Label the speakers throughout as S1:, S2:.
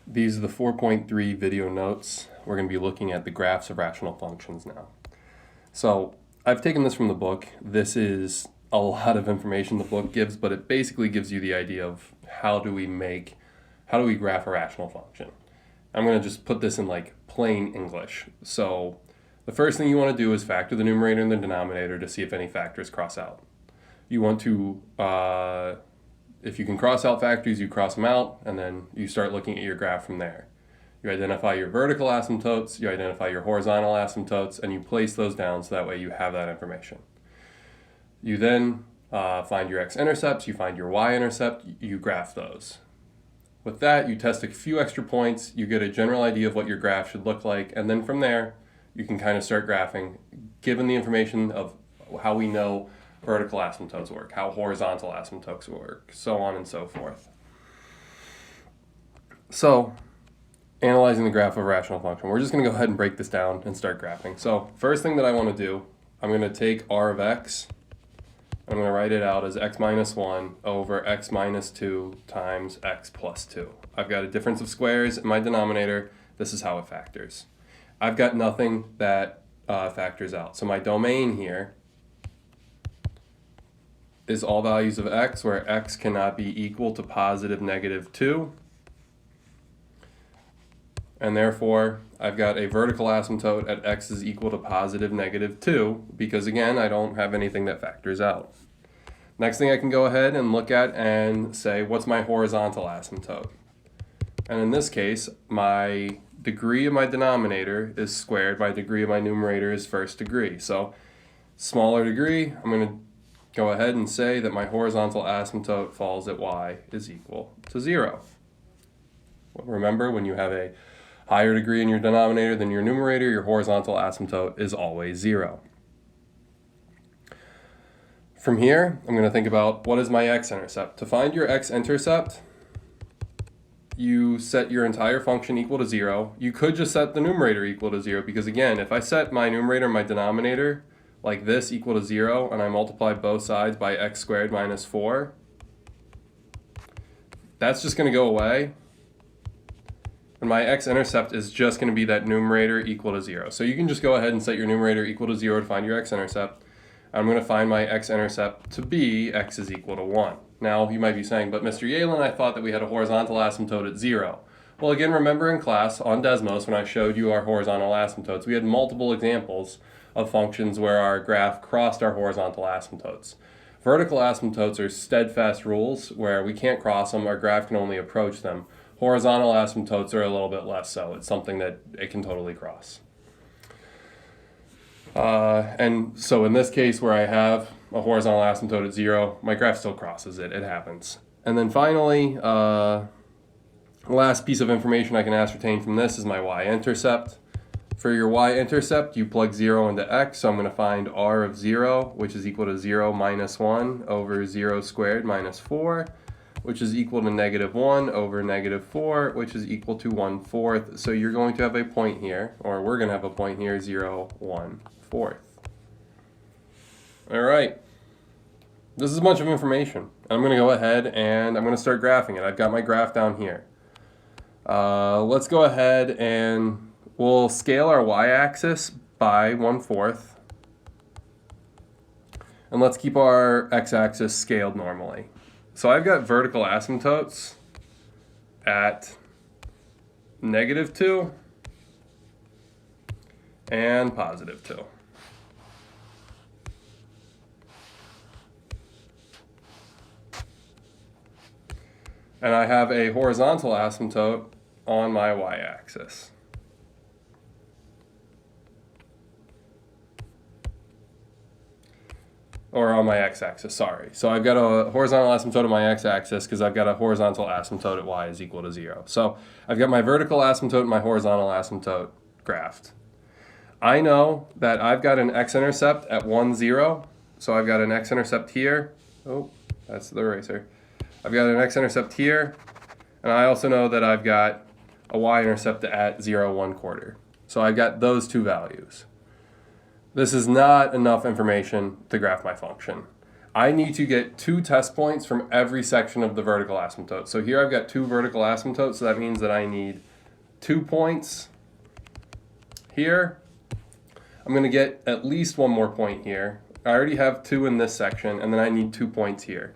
S1: These are the 4.3 video notes. We're going to be looking at the graphs of rational functions now. So I've taken this from the book. This is a lot of information the book gives, but it basically gives you the idea of how do we graph a rational function. I'm going to just put this in like plain English. So the first thing you want to do is factor the numerator and the denominator to see if any factors cross out. You want to, if you can cross out factors, you cross them out, and then you start looking at your graph from there. You identify your vertical asymptotes, you identify your horizontal asymptotes, and you place those down so that way you have that information. You then find your x-intercepts, you find your y-intercept, you graph those. With that, you test a few extra points, you get a general idea of what your graph should look like, and then from there, you can kind of start graphing, given the information of how we know vertical asymptotes work, how horizontal asymptotes work, so on and so forth. So, analyzing the graph of a rational function, we're just going to go ahead and break this down and start graphing. So, first thing that I want to do, I'm going to take r of x, I'm going to write it out as x minus 1 over x minus 2 times x plus 2. I've got a difference of squares in my denominator. This is how it factors. I've got nothing that factors out. So my domain here is all values of x, where x cannot be equal to positive negative 2. And therefore, I've got a vertical asymptote at x is equal to positive negative 2, because again, I don't have anything that factors out. Next thing I can go ahead and look at and say, what's my horizontal asymptote? And in this case, my degree of my denominator is squared by degree of my numerator is first degree. So, smaller degree, I'm going to go ahead and say that my horizontal asymptote falls at y is equal to 0. Remember, when you have a higher degree in your denominator than your numerator, your horizontal asymptote is always 0. From here, I'm going to think about what is my x-intercept. To find your x-intercept, you set your entire function equal to 0. You could just set the numerator equal to 0, because again, if I set my numerator and my denominator like this equal to 0, and I multiply both sides by x squared minus 4, that's just going to go away. And my x-intercept is just going to be that numerator equal to 0. So you can just go ahead and set your numerator equal to 0 to find your x-intercept. I'm going to find my x-intercept to be x is equal to 1. Now, you might be saying, but Mr. Yehlen, I thought that we had a horizontal asymptote at 0. Well, again, remember in class on Desmos, when I showed you our horizontal asymptotes, we had multiple examples of functions where our graph crossed our horizontal asymptotes. Vertical asymptotes are steadfast rules where we can't cross them, our graph can only approach them. Horizontal asymptotes are a little bit less so. It's something that it can totally cross. And so in this case where I have a horizontal asymptote at 0, my graph still crosses it. It happens. And then finally, the last piece of information I can ascertain from this is my y-intercept. For your y-intercept, you plug 0 into x, so I'm going to find r of 0, which is equal to 0 minus 1 over 0 squared minus 4, which is equal to negative 1 over negative 4, which is equal to 1/4. So you're going to have a point here, or we're going to have a point here, 0, 1/4. All right. This is a bunch of information. I'm going to go ahead and I'm going to start graphing it. I've got my graph down here. Let's go ahead and we'll scale our y-axis by 1/4. And let's keep our x-axis scaled normally. So I've got vertical asymptotes at negative 2 and positive 2. And I have a horizontal asymptote on my y-axis. Or on my x-axis, sorry. So I've got a horizontal asymptote on my x-axis because I've got a horizontal asymptote at y is equal to 0. So I've got my vertical asymptote and my horizontal asymptote graphed. I know that I've got an x-intercept at 1, 0. So I've got an x-intercept here. Oh, that's the eraser. I've got an x-intercept here. And I also know that I've got a y-intercept at 0, 1/4. So I've got those two values. This is not enough information to graph my function. I need to get 2 test points from every section of the vertical asymptote. So here I've got 2 vertical asymptotes, so that means that I need 2 points here. I'm going to get at least 1 more point here. I already have 2 in this section, and then I need 2 points here.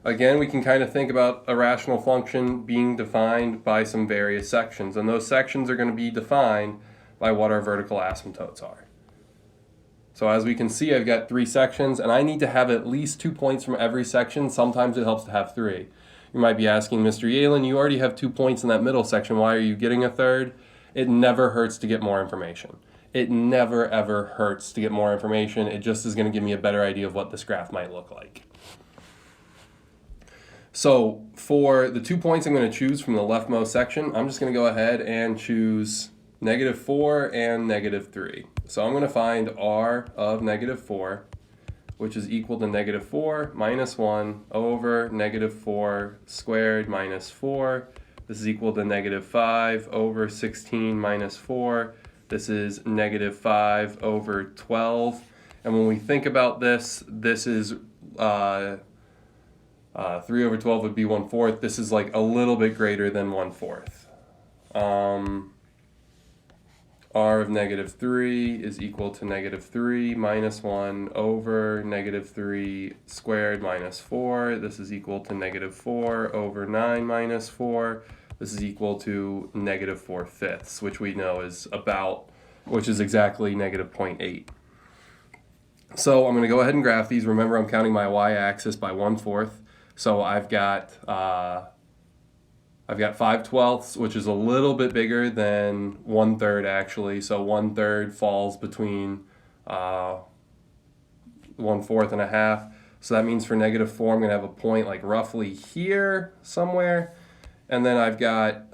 S1: Again, we can kind of think about a rational function being defined by some various sections, and those sections are going to be defined by what our vertical asymptotes are. So as we can see, I've got 3 sections, and I need to have at least 2 points from every section. Sometimes it helps to have 3. You might be asking, Mr. Yehlen, you already have 2 points in that middle section. Why are you getting a third? It never hurts to get more information. It never, ever hurts to get more information. It just is going to give me a better idea of what this graph might look like. So for the 2 points I'm going to choose from the leftmost section, I'm just going to go ahead and choose -4 and -3. So I'm going to find r of -4, which is equal to -4 minus 1 over -4 squared minus 4. This is equal to -5 over 16 minus 4. This is -5 over 12. And when we think about this, this is 3 over 12 would be 1/4. This is like a little bit greater than 1/4. R of -3 is equal to -3 minus 1 over -3 squared minus 4. This is equal to -4 over 9 minus 4. This is equal to -4/5, which we know is exactly -0.8. So I'm going to go ahead and graph these. Remember, I'm counting my y-axis by 1/4. So I've got 5/12, which is a little bit bigger than 1/3 actually. So 1/3 falls between 1/4 and a half. So that means for -4, I'm going to have a point like roughly here somewhere. And then I've got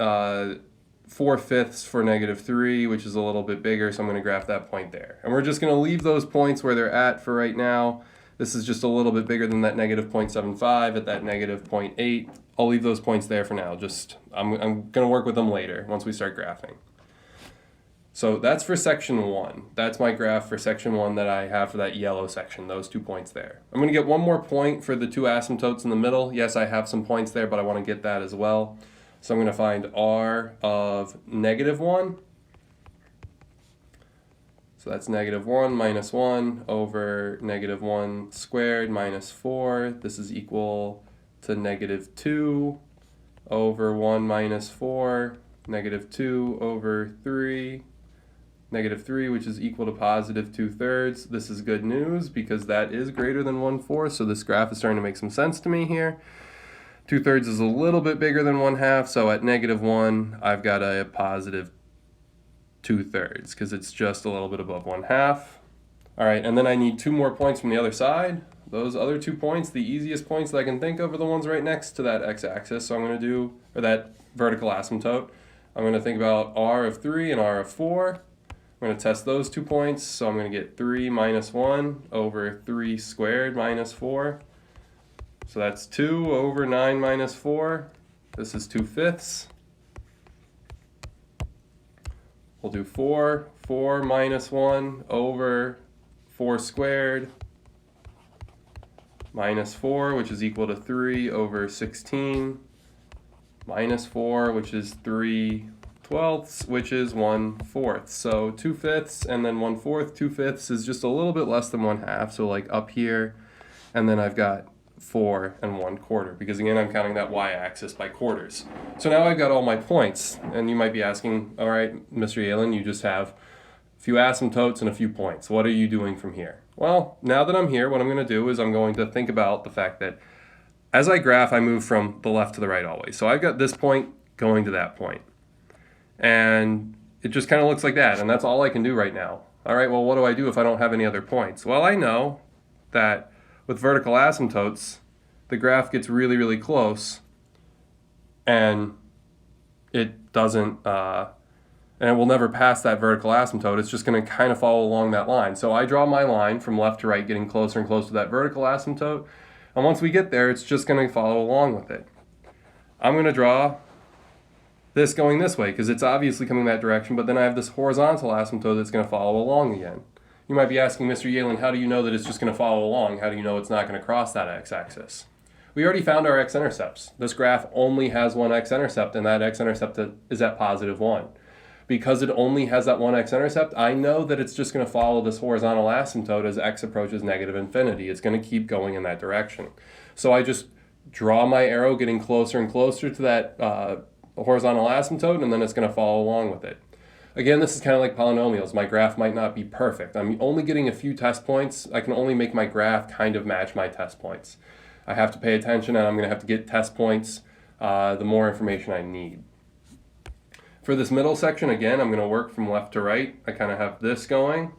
S1: 4/5 for -3, which is a little bit bigger. So I'm going to graph that point there. And we're just going to leave those points where they're at for right now. This is just a little bit bigger than that -0.75 at that -0.8. I'll leave those points there for now. I'm going to work with them later once we start graphing. So that's for section 1. That's my graph for section 1 that I have for that yellow section, those 2 points there. I'm going to get 1 more point for the 2 asymptotes in the middle. Yes, I have some points there, but I want to get that as well. So I'm going to find r of -1. So that's -1 minus 1 over -1 squared minus 4. This is equal to -2 over 1 minus 4, -2 over 3, -3, which is equal to +2/3. This is good news because that is greater than 1/4, so this graph is starting to make some sense to me here. 2/3 is a little bit bigger than 1/2, so at -1, I've got a +2/3 because it's just a little bit above 1/2. All right, and then I need 2 more points from the other side. Those other 2 points, the easiest points that I can think of, are the ones right next to that x-axis. So I'm going to do, or that vertical asymptote. I'm going to think about r of 3 and r of 4. I'm going to test those 2 points. So I'm going to get 3 minus 1 over 3 squared minus 4. So that's 2 over 9 minus 4. This is 2/5. We'll do 4 minus 1 over 4 squared minus 4, which is equal to 3 over 16 minus 4, which is 3/12, which is 1/4. So 2/5 and then 1/4. 2/5 is just a little bit less than 1/2, so like up here. And then I've got 4 and 1/4, because again, I'm counting that y-axis by quarters. So now I've got all my points, and you might be asking, all right, Mr. Yehlen, you just have a few asymptotes and a few points. What are you doing from here? Well, now that I'm here, what I'm going to do is I'm going to think about the fact that as I graph, I move from the left to the right always. So I've got this point going to that point. And it just kind of looks like that, and that's all I can do right now. All right, well, what do I do if I don't have any other points? Well, I know that with vertical asymptotes, the graph gets really, really close, and it doesn't, and it will never pass that vertical asymptote. It's just going to kind of follow along that line. So I draw my line from left to right, getting closer and closer to that vertical asymptote, and once we get there, it's just going to follow along with it. I'm going to draw this going this way, because it's obviously coming that direction, but then I have this horizontal asymptote that's going to follow along again. You might be asking, Mr. Yehlen, how do you know that it's just going to follow along? How do you know it's not going to cross that x-axis? We already found our x-intercepts. This graph only has one x-intercept, and that x-intercept is at +1. Because it only has that one x-intercept, I know that it's just going to follow this horizontal asymptote as x approaches -infinity. It's going to keep going in that direction. So I just draw my arrow getting closer and closer to that horizontal asymptote, and then it's going to follow along with it. Again, this is kind of like polynomials. My graph might not be perfect. I'm only getting a few test points. I can only make my graph kind of match my test points. I have to pay attention, and I'm going to have to get test points the more information I need. For this middle section, again, I'm going to work from left to right. I kind of have this going.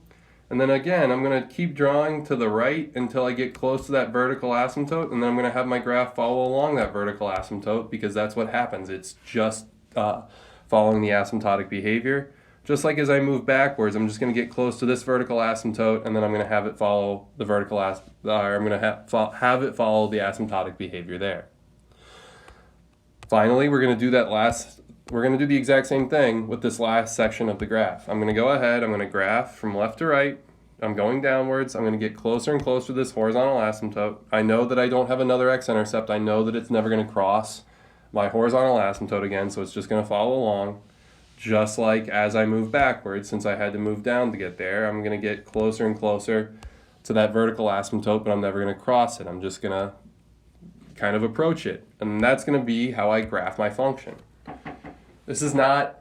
S1: And then again, I'm going to keep drawing to the right until I get close to that vertical asymptote, and then I'm going to have my graph follow along that vertical asymptote, because that's what happens. It's just following the asymptotic behavior. Just like as I move backwards, I'm just going to get close to this vertical asymptote, and then I'm going to have it follow the vertical I'm going to have it follow the asymptotic behavior there. Finally, we're going to do the exact same thing with this last section of the graph. I'm going to go ahead, I'm going to graph from left to right. I'm going downwards. I'm going to get closer and closer to this horizontal asymptote. I know that I don't have another x-intercept. I know that it's never going to cross my horizontal asymptote again, so it's just going to follow along. Just like as I move backwards, since I had to move down to get there, I'm going to get closer and closer to that vertical asymptote, but I'm never going to cross it. I'm just going to kind of approach it. And that's going to be how I graph my function. This is not,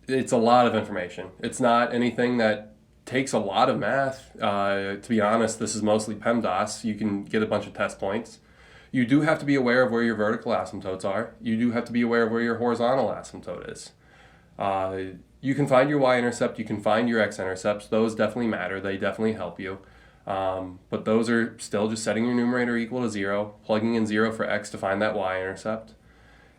S1: it's a lot of information. It's not anything that takes a lot of math. To be honest, this is mostly PEMDAS. You can get a bunch of test points. You do have to be aware of where your vertical asymptotes are. You do have to be aware of where your horizontal asymptote is. You can find your y-intercept, you can find your x-intercepts. Those definitely matter. They definitely help you. But those are still just setting your numerator equal to 0, plugging in 0 for x to find that y-intercept.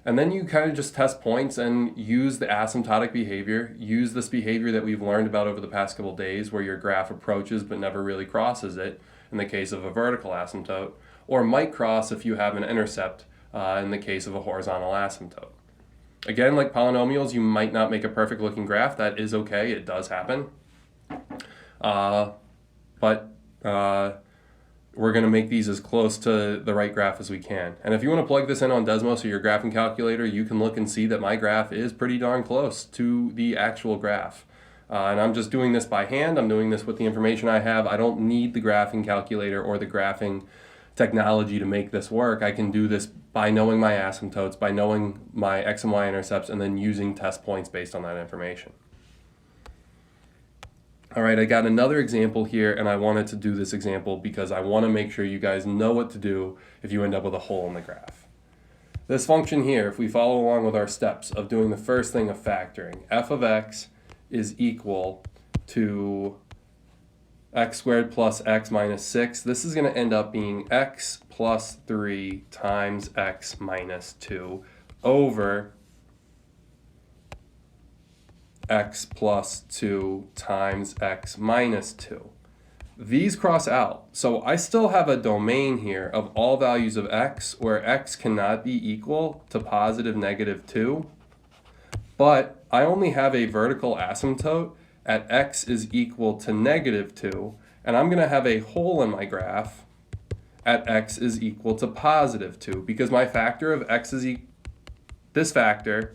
S1: And then you kind of just test points and use the asymptotic behavior, use this behavior that we've learned about over the past couple days where your graph approaches but never really crosses it in the case of a vertical asymptote, or might cross if you have an intercept in the case of a horizontal asymptote. Again, like polynomials, you might not make a perfect looking graph. That is okay, it does happen. But we're going to make these as close to the right graph as we can. And if you want to plug this in on Desmos or your graphing calculator, you can look and see that my graph is pretty darn close to the actual graph. And I'm just doing this by hand. I'm doing this with the information I have. I don't need the graphing calculator or the graphing technology to make this work. I can do this by knowing my asymptotes, by knowing my x and y intercepts, and then using test points based on that information. All right, I got another example here, and I wanted to do this example because I want to make sure you guys know what to do if you end up with a hole in the graph. This function here, if we follow along with our steps of doing the first thing of factoring, f of x is equal to x squared plus x minus 6. This is going to end up being x plus 3 times x minus 2 over x plus 2 times x minus 2. These cross out, so I still have a domain here of all values of x where x cannot be equal to positive -2, but I only have a vertical asymptote at x is equal to -2, and I'm going to have a hole in my graph at x is equal to +2, because my factor of x is this factor,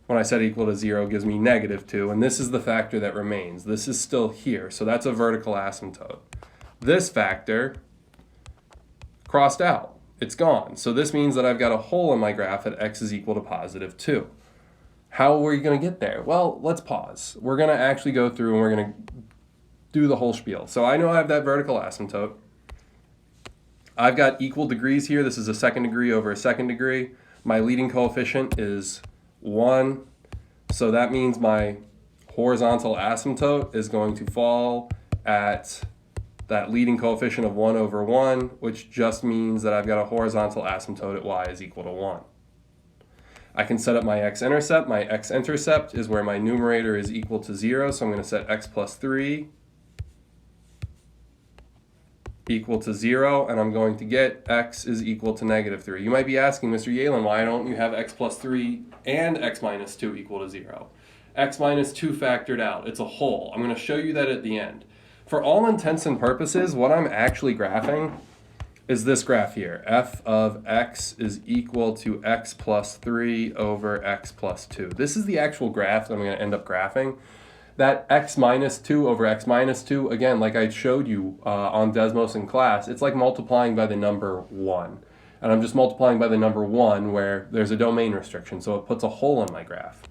S1: when I set equal to 0, gives me -2, and this is the factor that remains. This is still here, so that's a vertical asymptote. This factor crossed out. It's gone. So this means that I've got a hole in my graph at x is equal to +2. How are you going to get there? Well, let's pause. We're going to actually go through and we're going to do the whole spiel. So I know I have that vertical asymptote. I've got equal degrees here. This is a second degree over a second degree. My leading coefficient is 1. So that means my horizontal asymptote is going to fall at that leading coefficient of 1 over 1, which just means that I've got a horizontal asymptote at y is equal to 1. I can set up my x-intercept. My x-intercept is where my numerator is equal to 0, so I'm going to set x plus 3 equal to 0, and I'm going to get x is equal to -3. You might be asking, Mr. Yehlen, why don't you have x plus 3 and x minus 2 equal to 0? x minus 2 factored out. It's a whole. I'm going to show you that at the end. For all intents and purposes, what I'm actually graphing is this graph here. F of x is equal to x plus 3 over x plus 2. This is the actual graph that I'm going to end up graphing. That x minus 2 over x minus 2, again, like I showed you on Desmos in class, it's like multiplying by the number 1. And I'm just multiplying by the number 1 where there's a domain restriction, so it puts a hole in my graph.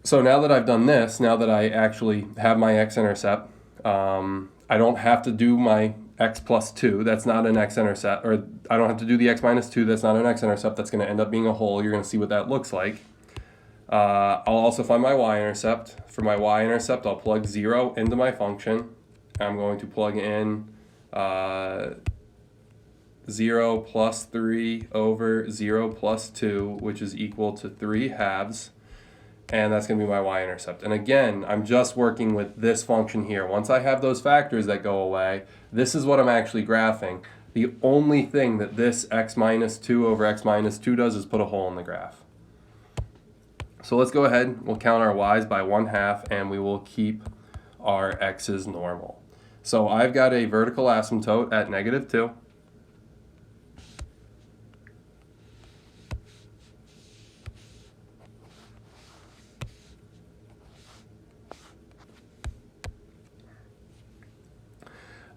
S1: So now that I've done this, now that I actually have my x-intercept, I don't have to do my x plus 2, that's not an x-intercept, or I don't have to do the x minus 2, that's not an x-intercept, that's going to end up being a hole. You're going to see what that looks like. I'll also find my y-intercept. For my y-intercept, I'll plug 0 into my function. I'm going to plug in 0 plus 3 over 0 plus 2, which is equal to 3 halves. And that's going to be my y-intercept. And again, I'm just working with this function here. Once I have those factors that go away, this is what I'm actually graphing. The only thing that this x minus 2 over x minus 2 does is put a hole in the graph. So let's go ahead, we'll count our y's by 1/2, and we will keep our x's normal. So I've got a vertical asymptote at -2.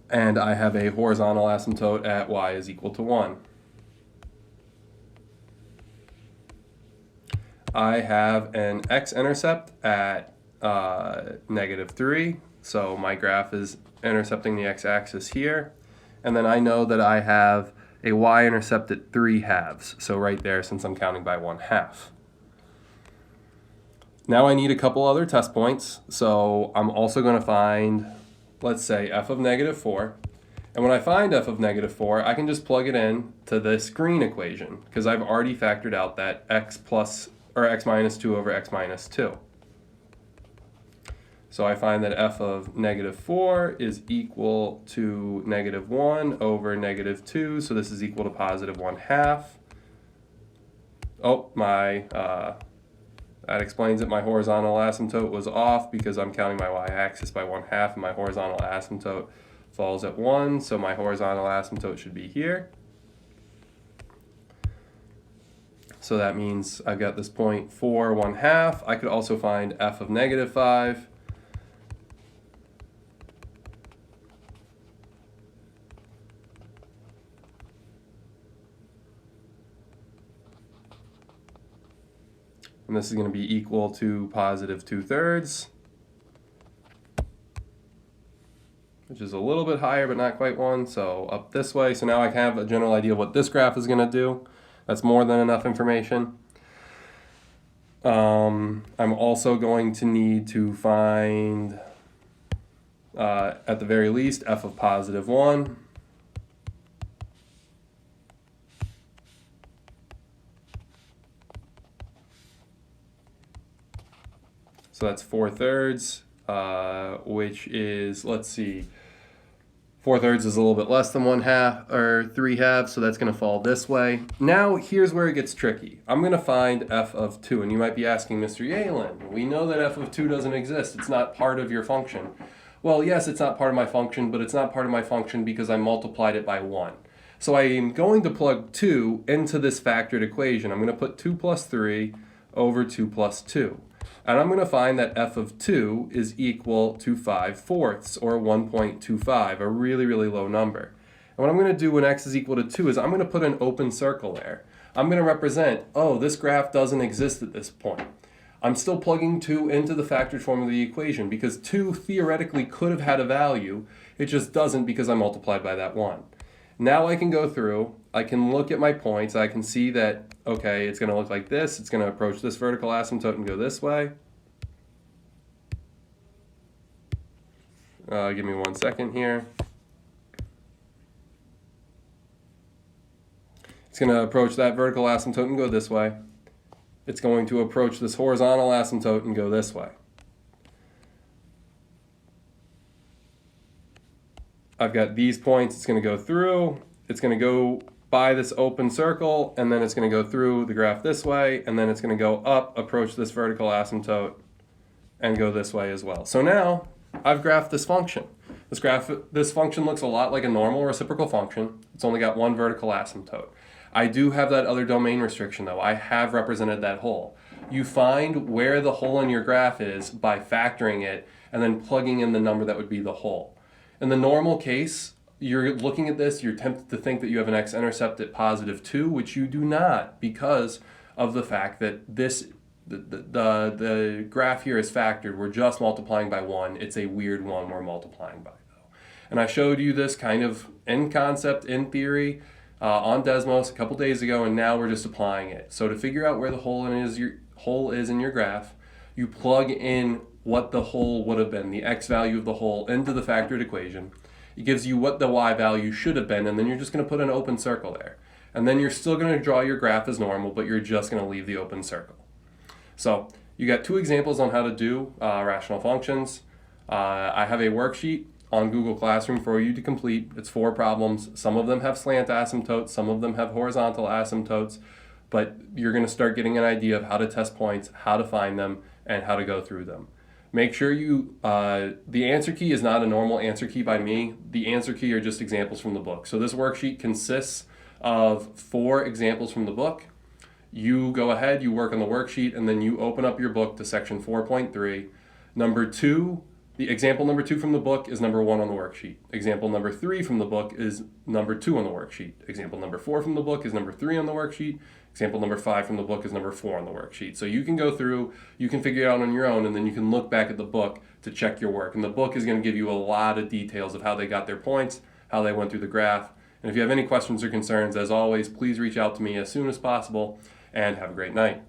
S1: And I have a horizontal asymptote at y is equal to 1. I have an x-intercept at -3, so my graph is intercepting the x-axis here. And then I know that I have a y-intercept at 3 halves, so right there, since I'm counting by 1/2. Now I need a couple other test points, so I'm also going to find, let's say, f of -4. And when I find f of -4, I can just plug it in to this green equation, because I've already factored out that x minus 2 over x minus 2. So I find that f of -4 is equal to -1 over -2, so this is equal to positive 1/2. Oh, that explains it. My horizontal asymptote was off because I'm counting my y-axis by 1/2, and my horizontal asymptote falls at 1, so my horizontal asymptote should be here. So that means I've got this point 4, 1/2. I could also find f of -5. And this is going to be equal to positive 2/3, which is a little bit higher but not quite 1, so up this way. So now I have a general idea of what this graph is going to do. That's more than enough information. I'm also going to need to find, at the very least, f of positive 1. So that's 4/3, which is, let's see, 4/3 is a little bit less than 1/2 or 3 halves, so that's going to fall this way. Now here's where it gets tricky. I'm going to find f of 2, and you might be asking, Mr. Yehlen, we know that f of 2 doesn't exist. It's not part of your function. Well, yes, it's not part of my function, but it's not part of my function because I multiplied it by 1. So I am going to plug 2 into this factored equation. I'm going to put 2 plus 3 over 2 plus 2. And I'm going to find that f of 2 is equal to 5/4, or 1.25, a really, really low number. And what I'm going to do when x is equal to 2 is I'm going to put an open circle there. I'm going to represent, oh, this graph doesn't exist at this point. I'm still plugging 2 into the factored form of the equation because 2 theoretically could have had a value. It just doesn't because I multiplied by that 1. Now I can go through, I can look at my points, I can see that, okay, it's going to look like this, it's going to approach this vertical asymptote and go this way. Give me 1 second here. It's going to approach that vertical asymptote and go this way. It's going to approach this horizontal asymptote and go this way. I've got these points, it's going to go through, it's going to go by this open circle, and then it's going to go through the graph this way, and then it's going to go up, approach this vertical asymptote, and go this way as well. So now I've graphed this function. This function looks a lot like a normal reciprocal function. It's only got one vertical asymptote. I do have that other domain restriction though. I have represented that hole. You find where the hole in your graph is by factoring it and then plugging in the number that would be the hole. In the normal case, you're looking at this, you're tempted to think that you have an x-intercept at +2, which you do not because of the fact that the graph here is factored. We're just multiplying by 1. It's a weird one we're multiplying by though. And I showed you this kind of in concept, in theory, on Desmos a couple days ago, and now we're just applying it. So to figure out where the hole is in your graph, you plug in what the hole would have been, the x value of the hole, into the factored equation. It gives you what the y value should have been, and then you're just going to put an open circle there. And then you're still going to draw your graph as normal, but you're just going to leave the open circle. So you got 2 examples on how to do rational functions. I have a worksheet on Google Classroom for you to complete. It's 4 problems. Some of them have slant asymptotes, some of them have horizontal asymptotes, but you're going to start getting an idea of how to test points, how to find them, and how to go through them. Make sure the answer key is not a normal answer key by me. The answer key are just examples from the book. So this worksheet consists of 4 examples from the book. You go ahead, you work on the worksheet, and then you open up your book to section 4.3. Number 2, the example number 2 from the book is number 1 on the worksheet. Example number 3 from the book is number 2 on the worksheet. Example number 4 from the book is number 3 on the worksheet. Example number 5 from the book is number 4 on the worksheet. So you can go through, you can figure it out on your own, and then you can look back at the book to check your work. And the book is going to give you a lot of details of how they got their points, how they went through the graph. And if you have any questions or concerns, as always, please reach out to me as soon as possible, and have a great night.